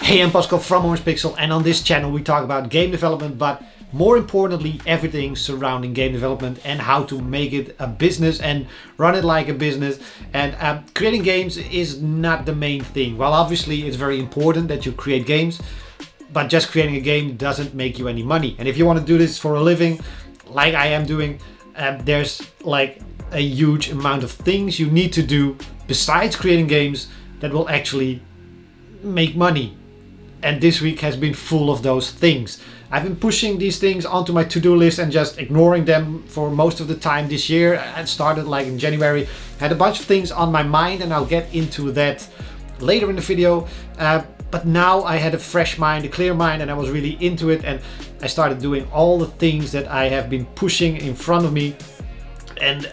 Hey, I'm Pascal from Orangepixel, and on this channel we talk about game development, but more importantly everything surrounding game development and how to make it a business and run it like a business. And creating games is not the main thing. Well, obviously it's very important that you create games, but just creating a game doesn't make you any money. And if you want to do this for a living, like I am doing, there's like a huge amount of things you need to do besides creating games that will actually make money. And this week has been full of those things. I've been pushing these things onto my to-do list and just ignoring them for most of the time this year. I started like in January, had a bunch of things on my mind, and I'll get into that later in the video. But now I had a fresh mind, a clear mind, and I was really into it, and I started doing all the things that I have been pushing in front of me. And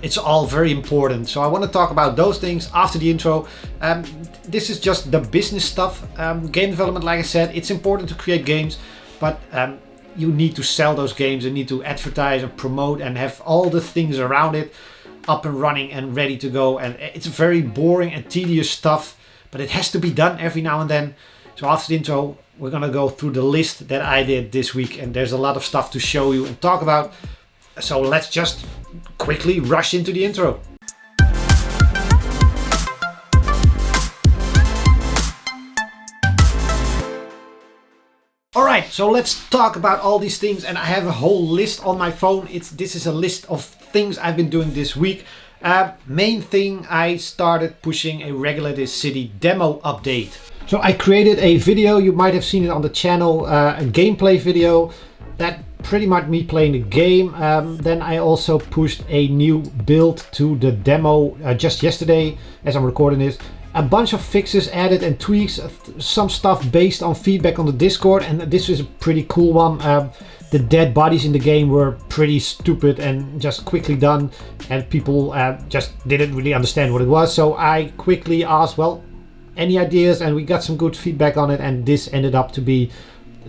it's all very important. So I want to talk about those things after the intro. This is just the business stuff. Game development, like I said, it's important to create games, but you need to sell those games and need to advertise and promote and have all the things around it up and running and ready to go. And it's very boring and tedious stuff, but it has to be done every now and then. So after the intro, we're gonna go through the list that I did this week, and there's a lot of stuff to show you and talk about. So let's just quickly rush into the intro. Alright, so let's talk about all these things, and I have a whole list on my phone. This is a list of things I've been doing this week. Main thing, I started pushing a Regulated City demo update. So I created a video, you might have seen it on the channel, a gameplay video. That pretty much me playing the game. Then I also pushed a new build to the demo just yesterday as I'm recording this. A bunch of fixes added and tweaks, some stuff based on feedback on the Discord, and this is a pretty cool one. The dead bodies in the game were pretty stupid and just quickly done, and people just didn't really understand what it was. So I quickly asked, well, any ideas, and we got some good feedback on it, and this ended up to be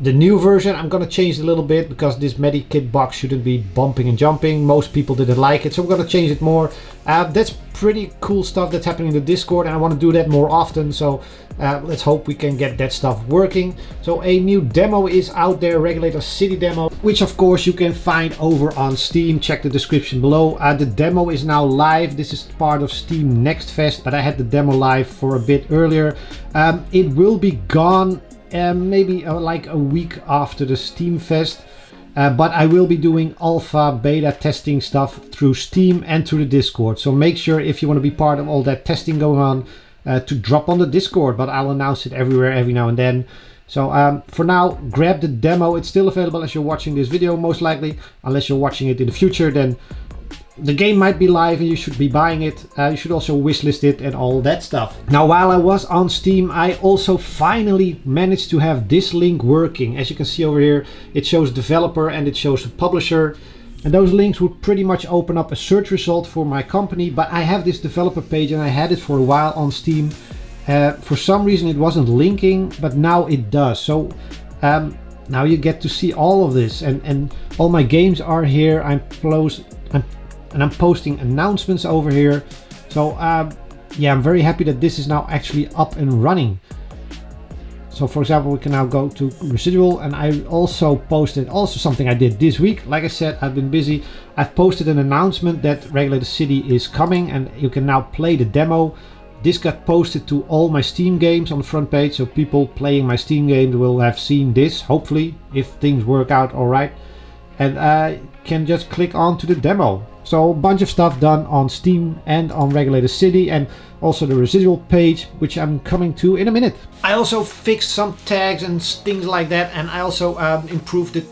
the new version. I'm gonna change it a little bit because this medikit box shouldn't be bumping and jumping. Most people didn't like it, so we're gonna change it more. That's pretty cool stuff that's happening in the Discord, and I want to do that more often. So let's hope we can get that stuff working. So a new demo is out there, Regulated City demo, which of course you can find over on Steam. Check the description below. The demo is now live. This is part of Steam Next Fest, but I had the demo live for a bit earlier. It will be gone maybe like a week after the Steam Fest, but I will be doing alpha beta testing stuff through Steam and through the Discord. So make sure, if you want to be part of all that testing going on, to drop on the Discord, but I'll announce it everywhere every now and then. So for now, grab the demo. It's still available as you're watching this video, most likely. Unless you're watching it in the future, then the game might be live and you should be buying it. You should also wishlist it and all that stuff. Now, while I was on Steam, I also finally managed to have this link working. As you can see over here, it shows developer and it shows the publisher. And those links would pretty much open up a search result for my company. But I have this developer page and I had it for a while on Steam. For some reason it wasn't linking, but now it does. So now you get to see all of this. And all my games are here. I'm posting announcements over here. So yeah, I'm very happy that this is now actually up and running. So for example, we can now go to Residual, and I also posted something I did this week. Like I said, I've been busy. I've posted an announcement that Regulated City is coming, and you can now play the demo. This got posted to all my Steam games on the front page, so people playing my Steam games will have seen this, hopefully, if things work out all right. And I can just click on to the demo. So a bunch of stuff done on Steam and on Regulated City, and also the Residual page, which I'm coming to in a minute. I also fixed some tags and things like that, and I also improved the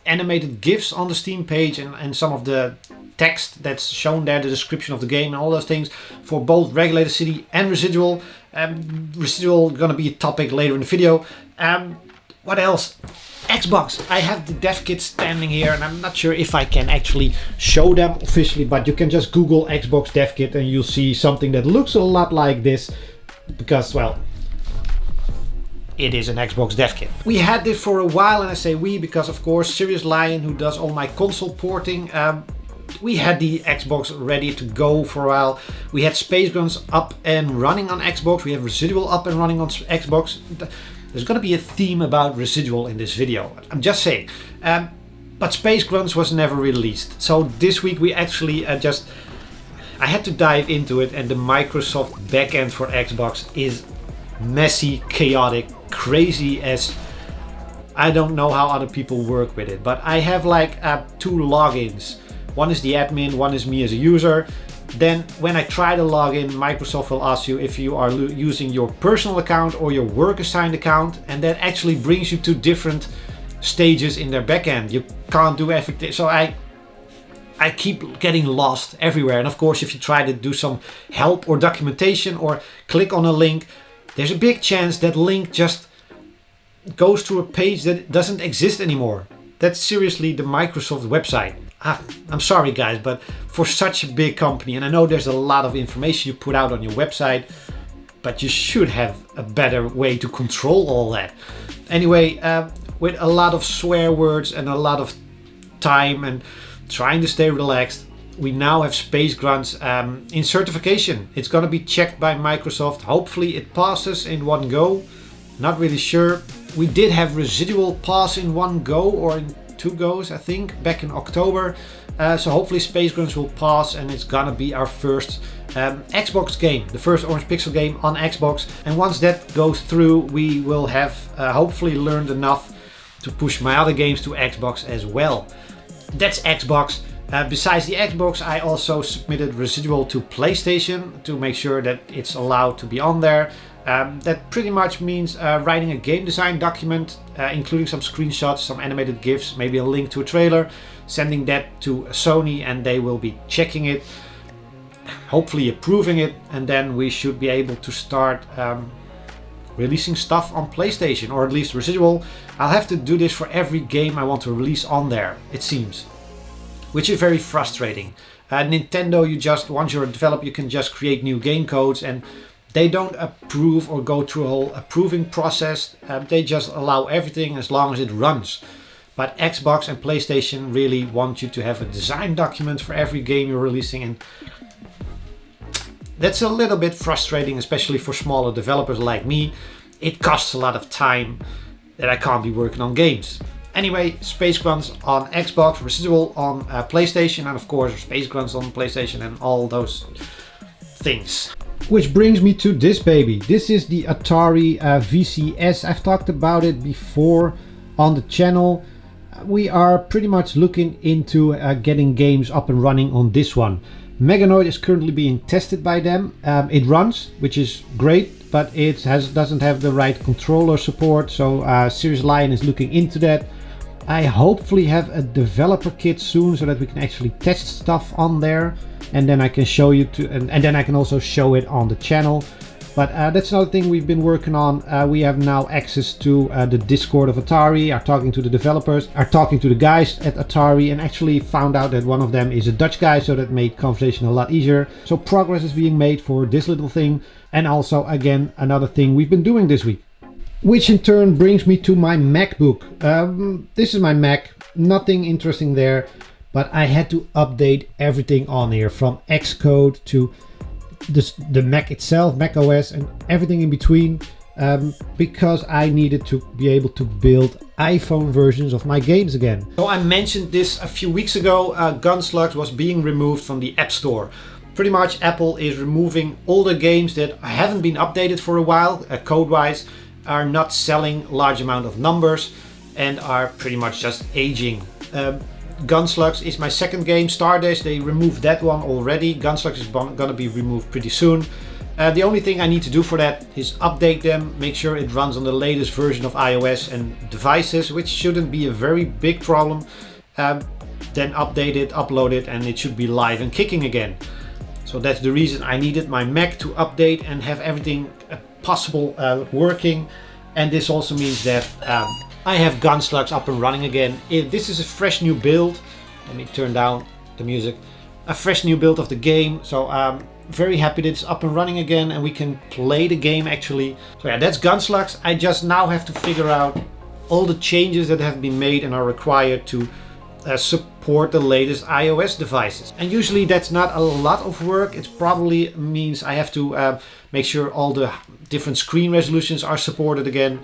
animated GIFs on the Steam page and some of the text that's shown there, the description of the game and all those things for both Regulated City and Residual. Residual gonna be a topic later in the video. What else? Xbox. I have the dev kit standing here, and I'm not sure if I can actually show them officially, but you can just Google Xbox dev kit and you'll see something that looks a lot like this, because, well, it is an Xbox dev kit. We had this for a while, and I say we because, of course, Serious Lion, who does all my console porting, We had the Xbox ready to go for a while. We had Space Grunts up and running on Xbox. We have Residual up and running on Xbox. There's going to be a theme about Residual in this video. I'm just saying. But Space Grunts was never released. So this week we actually I had to dive into it, and the Microsoft backend for Xbox is messy, chaotic, crazy as I don't know how other people work with it. But I have like 2 logins. One is the admin, one is me as a user. Then when I try to log in, Microsoft will ask you if you are using your personal account or your work assigned account, and that actually brings you to different stages in their backend. You can't do everything. So I keep getting lost everywhere. And of course, if you try to do some help or documentation or click on a link, there's a big chance that link just goes to a page that doesn't exist anymore. That's seriously the Microsoft website. I'm sorry guys, but for such a big company, and I know there's a lot of information you put out on your website, but you should have a better way to control all that. Anyway, with a lot of swear words and a lot of time and trying to stay relaxed, we now have Space Grunts in certification. It's going to be checked by Microsoft. Hopefully it passes in one go. Not really sure. We did have Residual pass in one go, or in 2 goes I think, back in October. So hopefully Space Grunts will pass, and it's gonna be our first Xbox game, the first Orangepixel game on Xbox. And once that goes through, we will have hopefully learned enough to push my other games to Xbox as well. That's Xbox. Besides the Xbox, I also submitted Residual to PlayStation to make sure that it's allowed to be on there. That pretty much means writing a game design document, including some screenshots, some animated GIFs, maybe a link to a trailer, sending that to Sony, and they will be checking it, hopefully approving it, and then we should be able to start releasing stuff on PlayStation, or at least Residual. I'll have to do this for every game I want to release on there, it seems, which is very frustrating. Nintendo, once you're a developer, you can just create new game codes, and they don't approve or go through a whole approving process. They just allow everything as long as it runs. But Xbox and PlayStation really want you to have a design document for every game you're releasing, and that's a little bit frustrating, especially for smaller developers like me. It costs a lot of time that I can't be working on games. Anyway, Space Grunts on Xbox, Residual on PlayStation, and of course Space Grunts on PlayStation and all those things. Which brings me to this baby. This is the Atari VCS. I've talked about it before on the channel. We are pretty much looking into getting games up and running on this one. Meganoid is currently being tested by them. It runs, which is great, but it doesn't have the right controller support, so Serious Lion is looking into that. I hopefully have a developer kit soon so that we can actually test stuff on there, and then I can show you and then I can also show it on the channel. But that's another thing we've been working on. We have now access to the Discord of Atari, are talking to the developers, are talking to the guys at Atari, and actually found out that one of them is a Dutch guy, so that made conversation a lot easier. So progress is being made for this little thing, and also again another thing we've been doing this week. Which in turn brings me to my MacBook. This is my Mac, nothing interesting there, but I had to update everything on here, from Xcode to the Mac itself, Mac OS, and everything in between, because I needed to be able to build iPhone versions of my games again. So I mentioned this a few weeks ago, Gunslugs was being removed from the App Store. Pretty much Apple is removing older games that haven't been updated for a while, code-wise, are not selling large amount of numbers, and are pretty much just aging. Gunslugs is my second game. Stardash, they removed that one already. Gunslugs is gonna be removed pretty soon. The only thing I need to do for that is update them, make sure it runs on the latest version of iOS and devices, which shouldn't be a very big problem. Then update it, upload it, and it should be live and kicking again. So that's the reason I needed my Mac to update and have everything possible working. And this also means that I have Gunslugs up and running again. This is a fresh new build. Let me turn down the music. A fresh new build of the game. So I'm very happy that it's up and running again and we can play the game actually. So yeah, that's Gunslugs. I just now have to figure out all the changes that have been made and are required to support the latest iOS devices. And usually that's not a lot of work. It probably means I have to make sure all the different screen resolutions are supported again,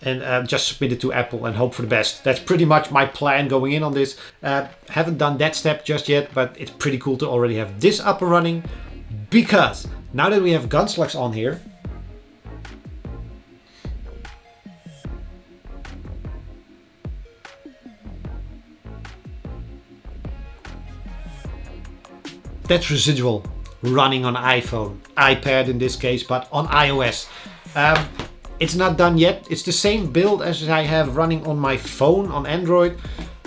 and just submit it to Apple and hope for the best. That's pretty much my plan going in on this. Haven't done that step just yet, but it's pretty cool to already have this up and running, because now that we have Gunslugs on here, that's Residual running on iPhone, iPad in this case, but on iOS. It's not done yet. It's the same build as I have running on my phone on Android.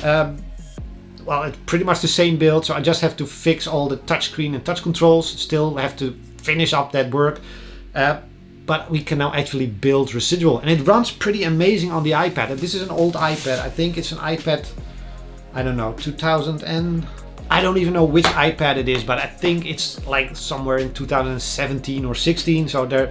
Well, it's pretty much the same build, so I just have to fix all the touchscreen and touch controls. Still have to finish up that work. But we can now actually build Residual, and it runs pretty amazing on the iPad. And this is an old iPad. I think it's an iPad, I don't know, 2000 and... I don't even know which iPad it is, but I think it's like somewhere in 2017 or 16. So there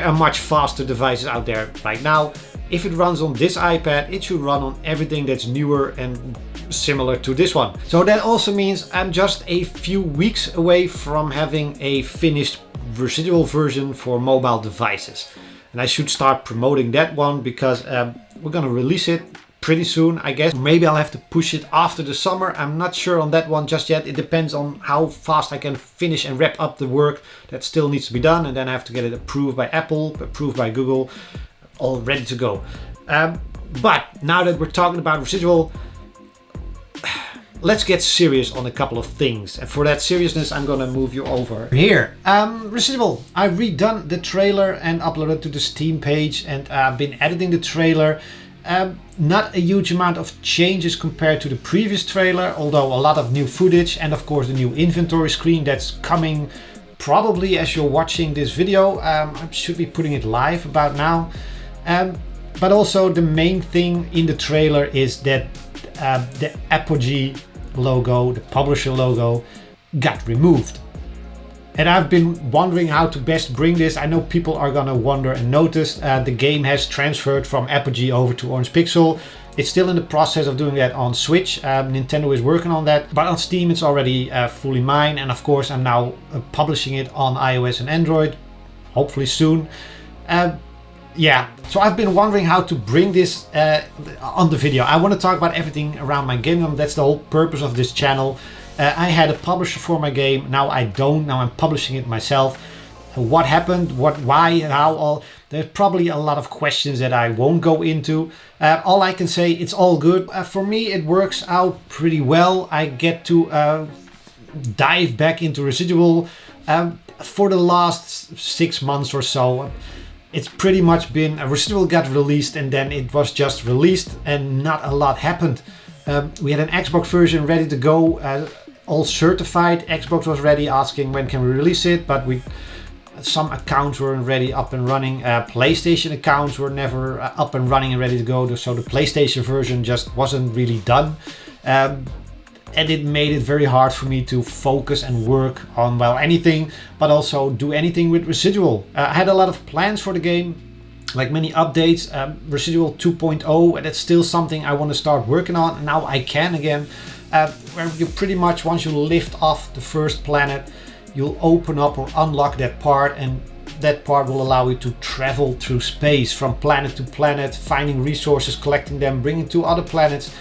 are much faster devices out there right now. If it runs on this iPad, it should run on everything that's newer and similar to this one. So that also means I'm just a few weeks away from having a finished Residual version for mobile devices. And I should start promoting that one, because we're gonna release it pretty soon, I guess. Maybe I'll have to push it after the summer. I'm not sure on that one just yet. It depends on how fast I can finish and wrap up the work that still needs to be done, and then I have to get it approved by Apple, approved by Google, all ready to go. But now that we're talking about Residual, let's get serious on a couple of things. And for that seriousness, I'm gonna move you over here. Residual, I've redone the trailer and uploaded to the Steam page, and I've been editing the trailer. Not a huge amount of changes compared to the previous trailer, although a lot of new footage, and of course the new inventory screen that's coming probably as you're watching this video. I should be putting it live about now. But also the main thing in the trailer is that the Apogee logo, the publisher logo, got removed. And I've been wondering how to best bring this. I know people are gonna wonder and notice the game has transferred from Apogee over to Orangepixel. It's still in the process of doing that on Switch. Nintendo is working on that, but on Steam it's already fully mine. And of course I'm now publishing it on iOS and Android, hopefully soon. Yeah, so I've been wondering how to bring this on the video. I want to talk about everything around my game. That's the whole purpose of this channel. I had a publisher for my game, now I don't, now I'm publishing it myself. What happened, why, and how, all. There's probably a lot of questions that I won't go into. All I can say, it's all good. For me, it works out pretty well. I get to dive back into Residual for the last 6 months or so. It's pretty much been, Residual got released and then it was just released and not a lot happened. We had an Xbox version ready to go, all certified. Xbox was ready, asking when can we release it, but some accounts weren't ready, up and running. PlayStation accounts were never up and running and ready to go, so the PlayStation version just wasn't really done. And it made it very hard for me to focus and work on, well, anything, but also do anything with Residual. I had a lot of plans for the game, like many updates, Residual 2.0, and that's still something I want to start working on. And now I can again, where you pretty much, once you lift off the first planet, you'll open up or unlock that part, and that part will allow you to travel through space from planet to planet, finding resources, collecting them, bringing to other planets,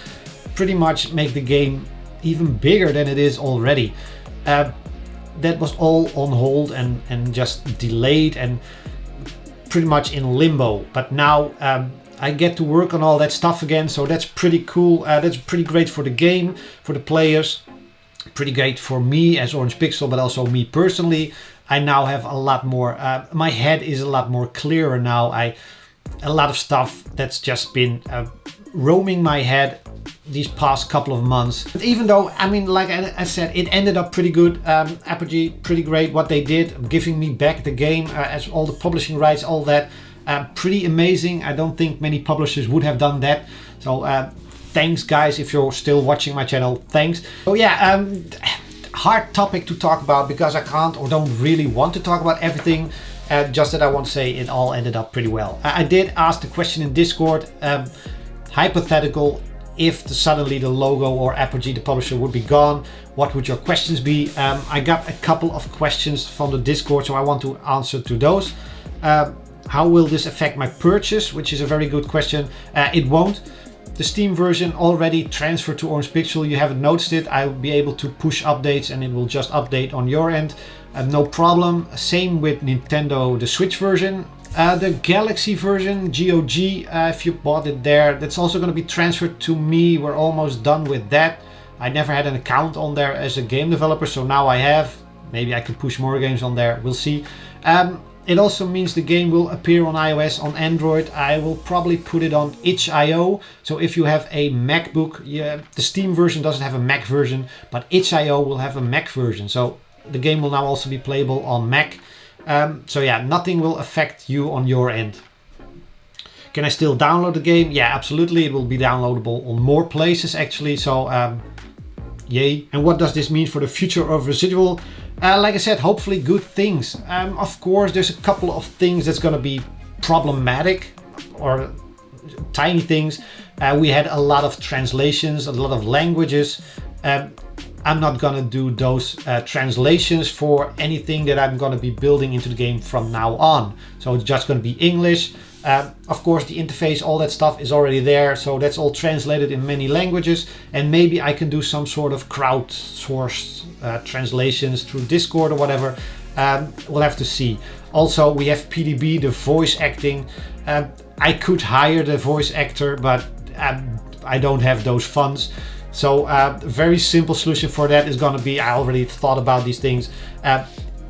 pretty much make the game even bigger than it is already. That was all on hold and just delayed and pretty much in limbo, but now I get to work on all that stuff again, so that's pretty cool. That's pretty great for the game, for the players, pretty great for me as Orangepixel, but also me personally. I now have a lot more, my head is a lot more clearer now. A lot of stuff that's just been roaming my head these past couple of months. But even though, I mean, like I said, it ended up pretty good. Apogee, pretty great what they did, giving me back the game, as all the publishing rights, all that. Pretty amazing. I don't think many publishers would have done that. So thanks guys, if you're still watching my channel, thanks. So yeah, hard topic to talk about because I can't or don't really want to talk about everything. Just that I want to say it all ended up pretty well. I did ask the question in Discord, hypothetical, if suddenly the logo or Apogee, the publisher, would be gone, what would your questions be? I got a couple of questions from the Discord, so I want to answer to those. How will this affect my purchase? Which is a very good question. It won't. The Steam version already transferred to Orangepixel. You haven't noticed it. I'll be able to push updates and it will just update on your end. No problem. Same with Nintendo, the Switch version. The Galaxy version, GOG, if you bought it there, that's also going to be transferred to me. We're almost done with that. I never had an account on there as a game developer, so now I have. Maybe I can push more games on there. We'll see. It also means the game will appear on iOS, on Android. I will probably put it on itch.io. So if you have a MacBook, the Steam version doesn't have a Mac version, but itch.io will have a Mac version. So the game will now also be playable on Mac. So yeah, nothing will affect you on your end. Can I still download the game? Yeah, absolutely. It will be downloadable on more places actually. So yay. And what does this mean for the future of Residual? Like I said, hopefully good things. Of course, there's a couple of things that's going to be problematic or tiny things. We had a lot of translations, a lot of languages. I'm not going to do those translations for anything that I'm going to be building into the game from now on. So it's just going to be English. Of course, the interface, all that stuff is already there. So that's all translated in many languages. And maybe I can do some sort of crowdsourced translations through Discord or whatever. We'll have to see. Also, we have PDB, the voice acting. I could hire the voice actor, but I don't have those funds. So a very simple solution for that is going to be, I already thought about these things.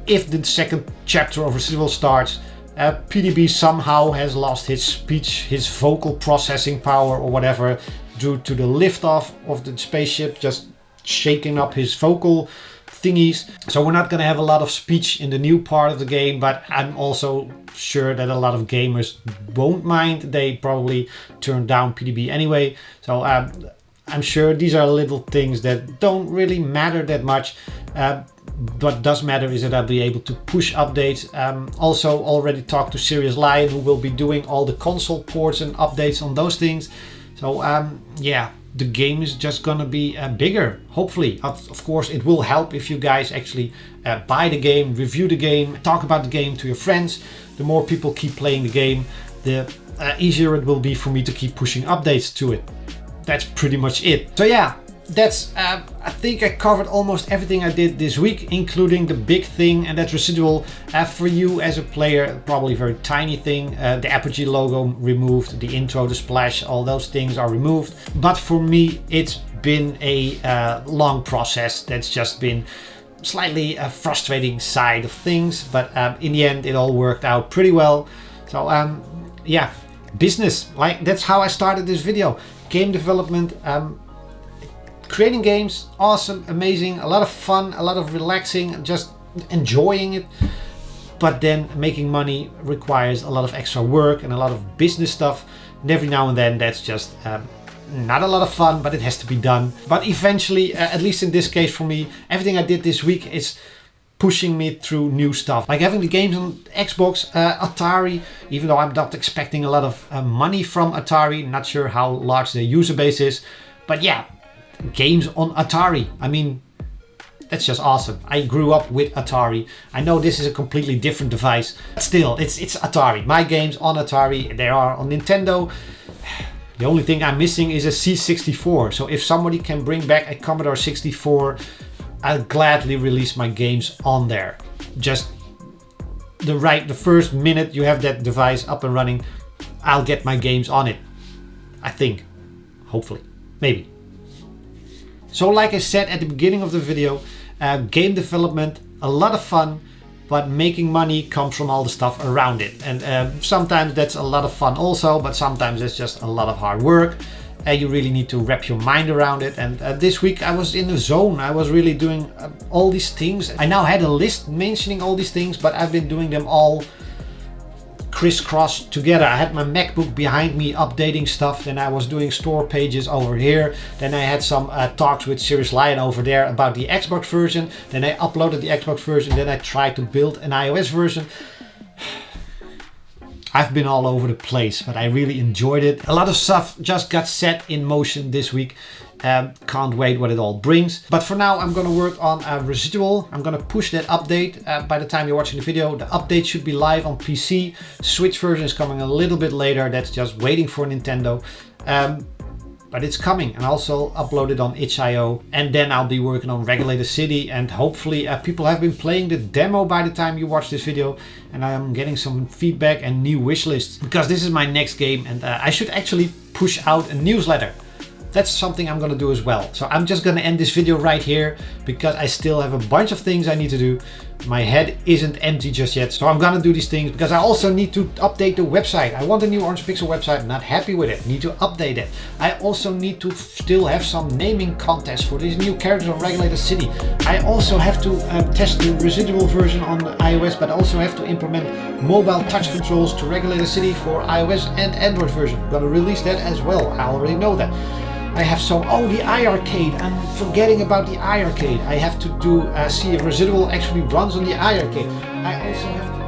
If the second chapter of Residual starts, PDB somehow has lost his speech, his vocal processing power or whatever due to the liftoff of the spaceship, just shaking up his vocal thingies. So we're not going to have a lot of speech in the new part of the game, but I'm also sure that a lot of gamers won't mind. They probably turn down PDB anyway. So I'm sure these are little things that don't really matter that much. What does matter is that I'll be able to push updates. Also already talked to Serious Lion, who will be doing all the console ports and updates on those things. So yeah, the game is just gonna be bigger, hopefully. Of course, it will help if you guys actually buy the game, review the game, talk about the game to your friends. The more people keep playing the game, the easier it will be for me to keep pushing updates to it. That's pretty much it. So yeah, that's I think I covered almost everything I did this week, including the big thing, and that's Residual. For you as a player, probably a very tiny thing. The Apogee logo removed, the intro, the splash, all those things are removed. But for me, it's been a long process that's just been slightly a frustrating side of things. But in the end, it all worked out pretty well. So yeah, business, like that's how I started this video. Game development, creating games, awesome, amazing, a lot of fun, a lot of relaxing, just enjoying it. But then making money requires a lot of extra work and a lot of business stuff. And every now and then that's just not a lot of fun, but it has to be done. But eventually, at least in this case for me, everything I did this week is pushing me through new stuff. Like having the games on Xbox, Atari, even though I'm not expecting a lot of money from Atari, not sure how large their user base is. But yeah, games on Atari. I mean, that's just awesome. I grew up with Atari. I know this is a completely different device, but still, it's Atari. My games on Atari, they are on Nintendo. The only thing I'm missing is a C64. So if somebody can bring back a Commodore 64, I'll gladly release my games on there. Just the first minute you have that device up and running, I'll get my games on it. I think. Hopefully. Maybe. So like I said at the beginning of the video, game development, a lot of fun, but making money comes from all the stuff around it. And sometimes that's a lot of fun also, but sometimes it's just a lot of hard work. You really need to wrap your mind around it. And this week I was in the zone. I was really doing all these things. I now had a list mentioning all these things, but I've been doing them all crisscross together. I had my MacBook behind me updating stuff. Then I was doing store pages over here. Then I had some talks with Serious Lion over there about the Xbox version. Then I uploaded the Xbox version. Then I tried to build an iOS version. I've been all over the place, but I really enjoyed it. A lot of stuff just got set in motion this week. Can't wait what it all brings. But for now, I'm going to work on Residual. I'm going to push that update by the time you're watching the video. The update should be live on PC. Switch version is coming a little bit later. That's just waiting for Nintendo. But it's coming, and also upload it on itch.io, and then I'll be working on Regulator City, and hopefully people have been playing the demo by the time you watch this video, and I'm getting some feedback and new wish lists, because this is my next game, and I should actually push out a newsletter. That's something I'm gonna do as well. So I'm just gonna end this video right here because I still have a bunch of things I need to do. My head isn't empty just yet, so I'm gonna do these things because I also need to update the website. I want a new Orangepixel website, not happy with it, need to update it. I also need to still have some naming contests for these new characters on Regulator City. I also have to test the residual version on the iOS, but also have to implement mobile touch controls to Regulator City for iOS and Android version. I'm gonna release that as well, I already know that. I have some, oh, the iArcade, I'm forgetting about the iArcade. I have to do, see if Residual actually runs on the iArcade. I also have to